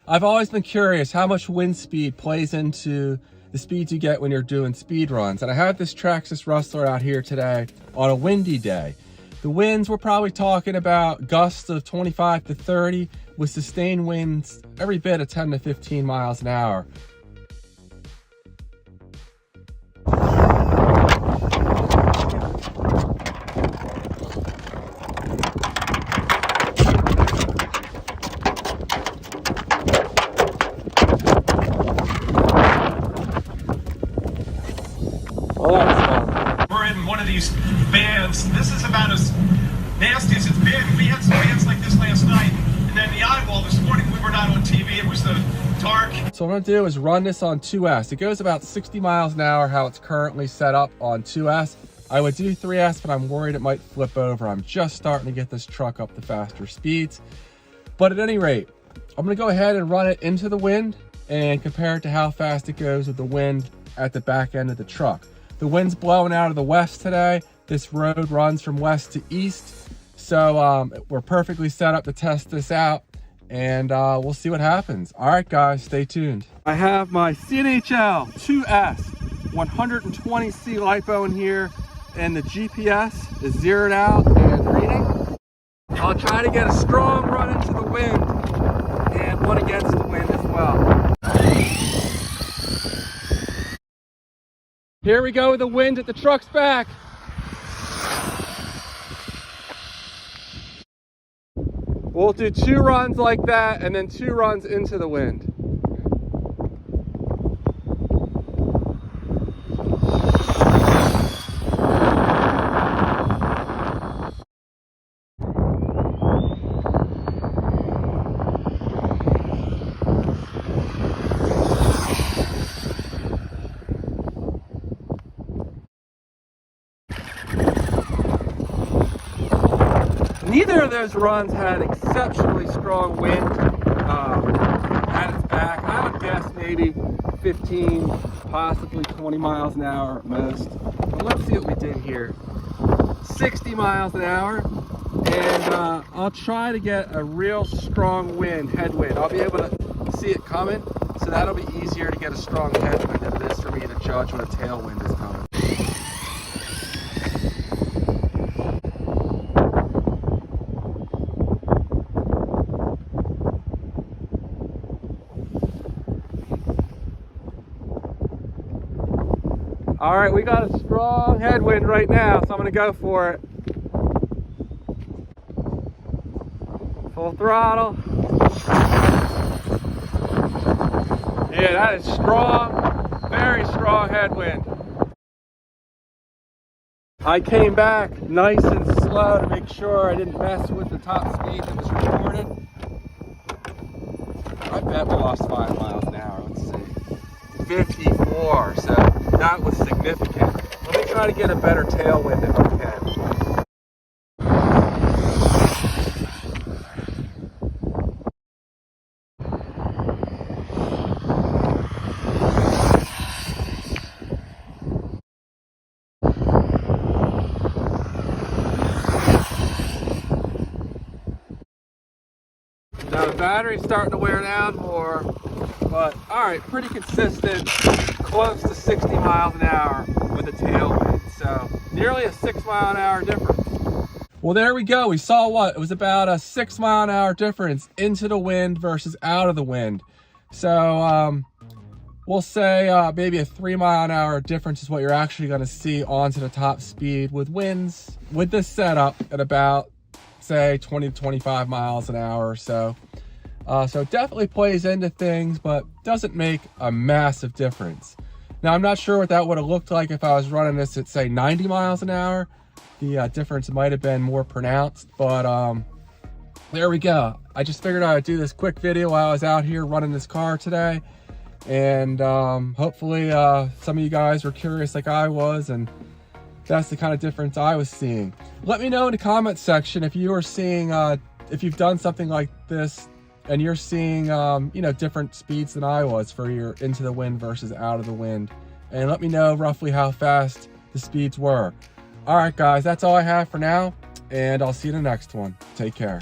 I've always been curious how much wind speed plays into the speeds you get when you're doing speed runs. And I have this Taxxas Rustler out here today on a windy day. The winds, we're probably talking about gusts of 25 to 30 with sustained winds every bit of 10 to 15 miles an hour. We're in one of these bands. This is about as nasty as it's been. We had some bands like this last night, and then the eyeball this morning, we were not on TV. It was the dark. So what I'm gonna do is run this on 2S. It goes about 60 miles an hour, how it's currently set up on 2S. I would do 3S, but I'm worried it might flip over. I'm just starting to get this truck up to faster speeds. But at any rate, I'm gonna go ahead and run it into the wind and compare it to how fast it goes with the wind at the back end of the truck. The wind's blowing out of the west today. This road runs from west to east. So we're perfectly set up to test this out, and we'll see what happens. All right, guys, stay tuned. I have my CNHL 2S 120C LiPo in here, and the GPS is zeroed out and reading. I'll try to get a strong run into the wind and one against the wind as well. Here we go with the wind at the truck's back. We'll do 2 runs like that and then 2 runs into the wind. Neither of those runs had exceptionally strong wind at its back. I would guess maybe 15, possibly 20 miles an hour at most. But let's see what we did here. 60 miles an hour, and I'll try to get a real strong wind, headwind. I'll be able to see it coming, so that'll be easier to get a strong headwind than it is for me to judge when a tailwind is coming. All right, we got a strong headwind right now, so I'm gonna go for it. Full throttle. Yeah, that is strong, very strong headwind. I came back nice and slow to make sure I didn't mess with the top speed that was recorded. I bet we lost 5 miles an hour, let's see. 54, so that was significant. Let me try to get a better tailwind if I can. Now the battery's starting to wear down more, but all right, pretty consistent, close to 60 miles an hour with a tailwind. So nearly a 6 mile an hour difference. Well, there we go. We saw what? It was about a 6 mile an hour difference into the wind versus out of the wind. So we'll say maybe a 3 mile an hour difference is what you're actually going to see onto the top speed with winds with this setup at about, say, 20 to 25 miles an hour or so. So it definitely plays into things, but doesn't make a massive difference. Now, I'm not sure what that would have looked like if I was running this at, say, 90 miles an hour. The difference might have been more pronounced, but there we go. I just figured I would do this quick video while I was out here running this car today. And hopefully some of you guys were curious like I was, and that's the kind of difference I was seeing. Let me know in the comment section if you are seeing, if you've done something like this and you're seeing, you know, different speeds than I was for your into the wind versus out of the wind. And let me know roughly how fast the speeds were. All right, guys, that's all I have for now. and I'll see you in the next one. Take care.